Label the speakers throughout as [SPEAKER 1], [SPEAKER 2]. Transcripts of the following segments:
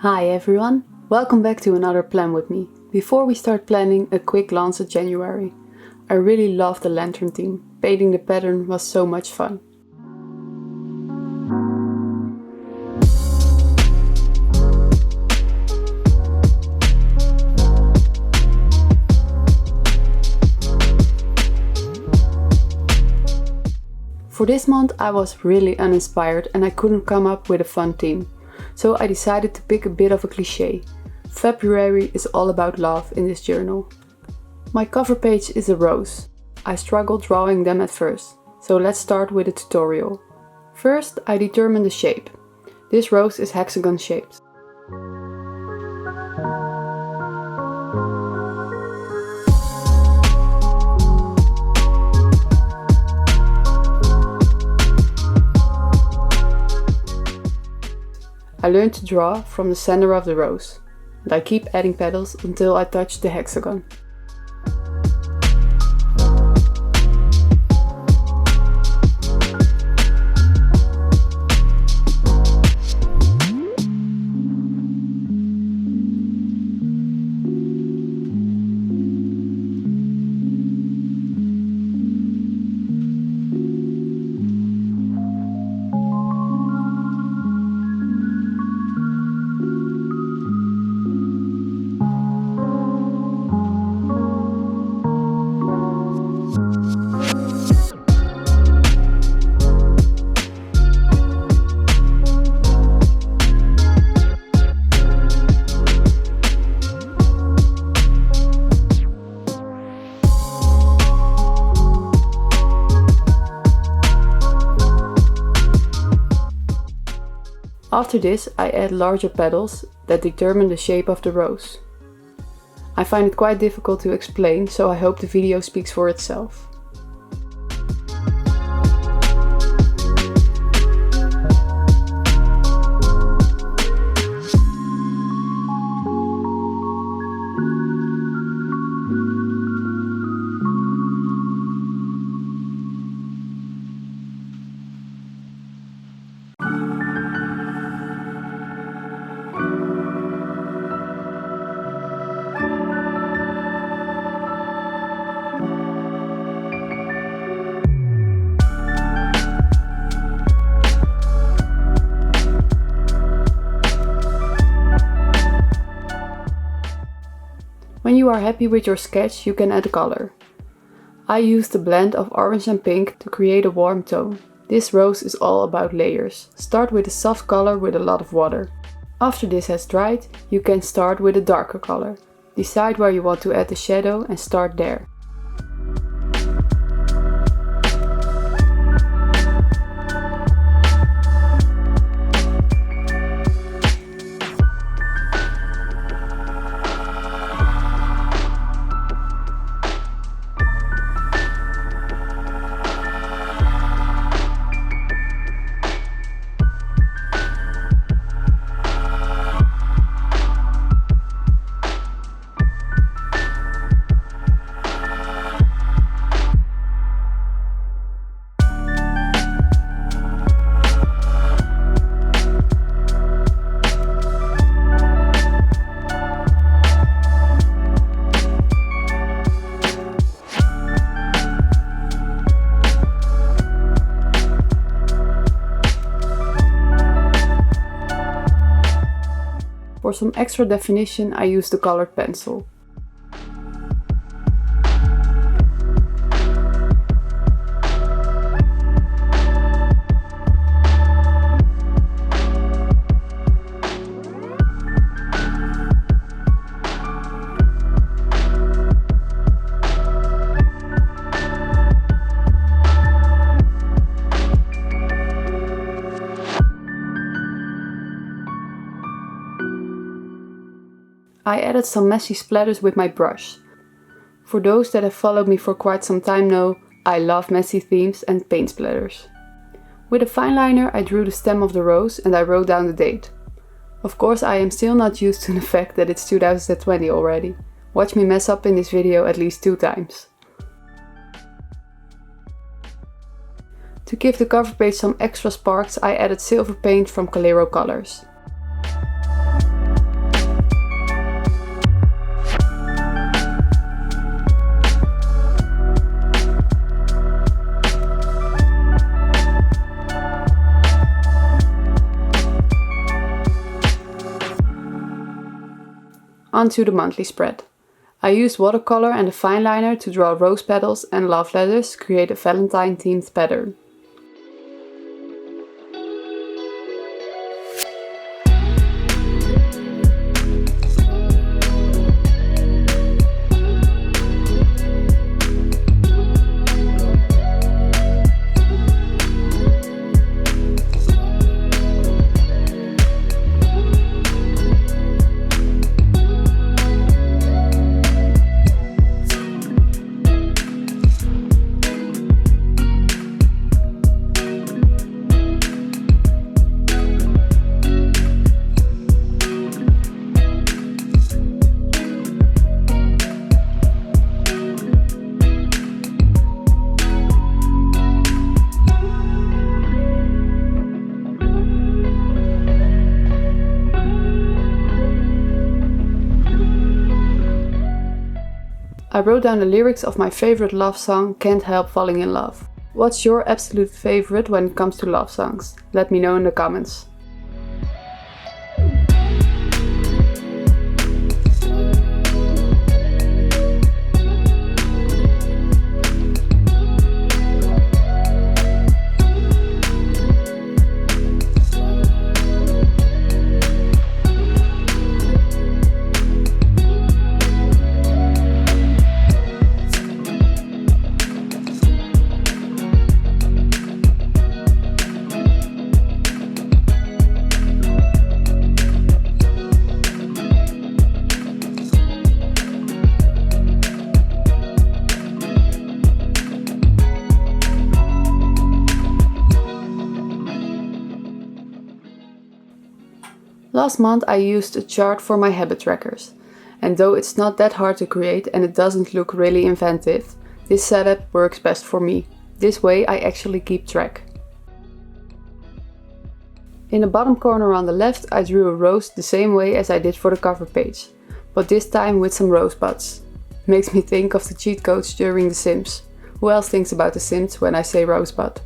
[SPEAKER 1] Hi everyone, welcome back to another plan with me. Before we start planning, a quick glance at January. I really loved the lantern theme. Painting the pattern was so much fun. For this month I was really uninspired and I couldn't come up with a fun theme. So I decided to pick a bit of a cliché. February is all about love in this journal. My cover page is a rose. I struggled drawing them at first, so let's start with a tutorial. First I determined the shape. This rose is hexagon shaped. I learned to draw from the center of the rose, and I keep adding petals until I touch the hexagon. After this I add larger petals that determine the shape of the rose. I find it quite difficult to explain, so I hope the video speaks for itself. When you are happy with your sketch, you can add color. I used a blend of orange and pink to create a warm tone. This rose is all about layers. Start with a soft color with a lot of water. After this has dried, you can start with a darker color. Decide where you want to add the shadow and start there. For some extra definition I use the colored pencil. I added some messy splatters with my brush. For those that have followed me for quite some time know, I love messy themes and paint splatters. With a fineliner I drew the stem of the rose and I wrote down the date. Of course I am still not used to the fact that it's 2020 already. Watch me mess up in this video at least 2 times. To give the cover page some extra sparks, I added silver paint from Coliro Colors. On to the monthly spread. I used watercolor and a fineliner to draw rose petals and love letters to create a Valentine themed pattern. I wrote down the lyrics of my favorite love song, Can't Help Falling in Love. What's your absolute favorite when it comes to love songs? Let me know in the comments. Last month I used a chart for my habit trackers, and though it's not that hard to create and it doesn't look really inventive, this setup works best for me. This way I actually keep track. In the bottom corner on the left I drew a rose the same way as I did for the cover page, but this time with some rosebuds. Makes me think of the cheat codes during The Sims. Who else thinks about The Sims when I say rosebud?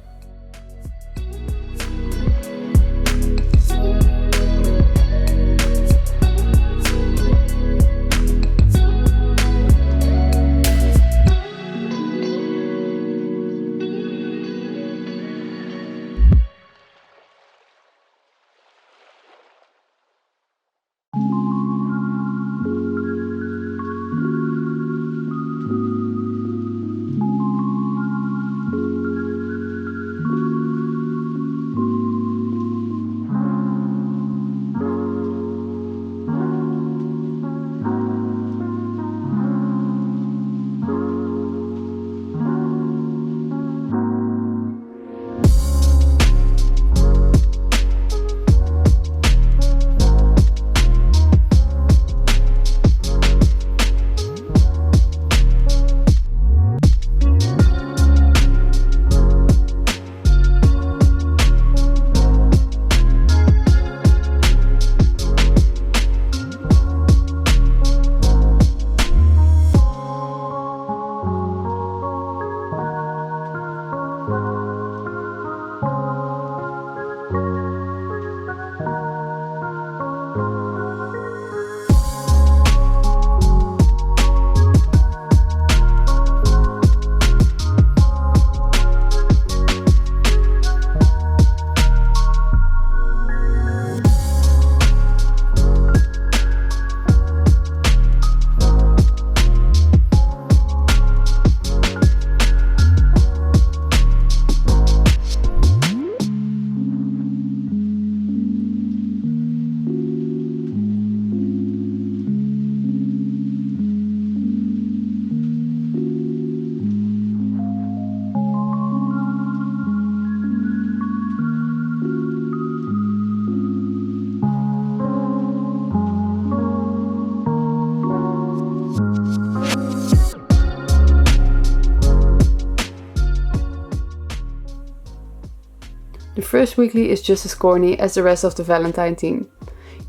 [SPEAKER 1] The first weekly is just as corny as the rest of the Valentine theme.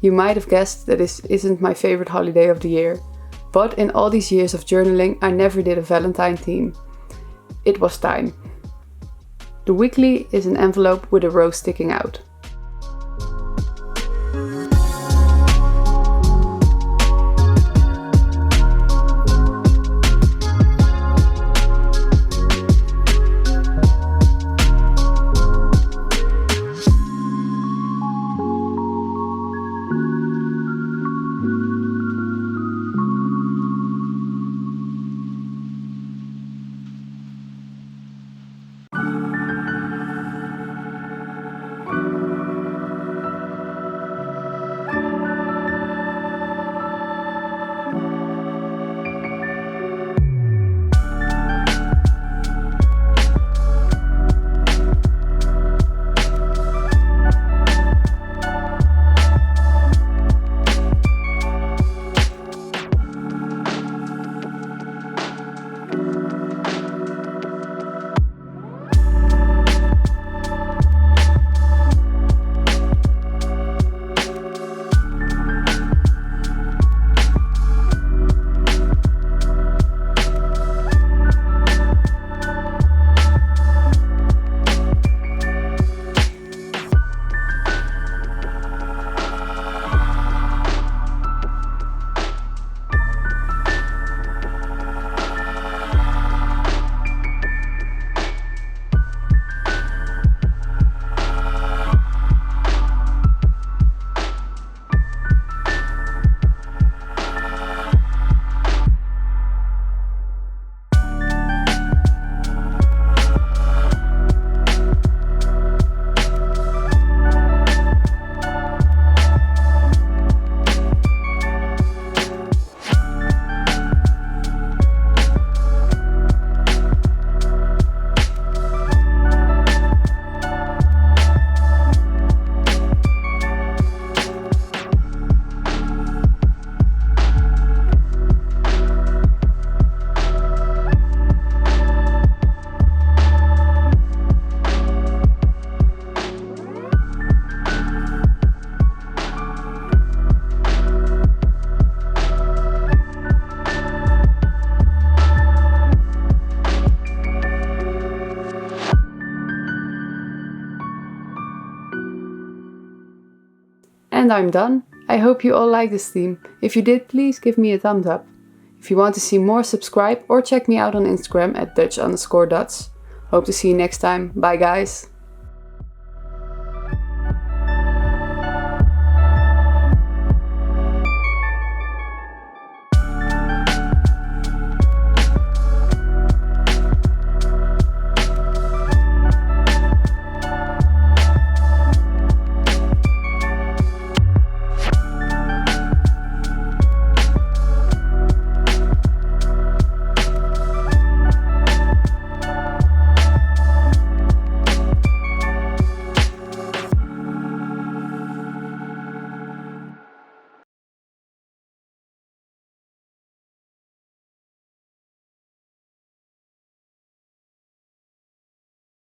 [SPEAKER 1] You might have guessed that this isn't my favorite holiday of the year, but in all these years of journaling I never did a Valentine theme. It was time. The weekly is an envelope with a rose sticking out. And I'm done. I hope you all like this theme. If you did, please give me a thumbs up. If you want to see more, subscribe or check me out on Instagram at Dutch_dots. Hope to see you next time. Bye guys!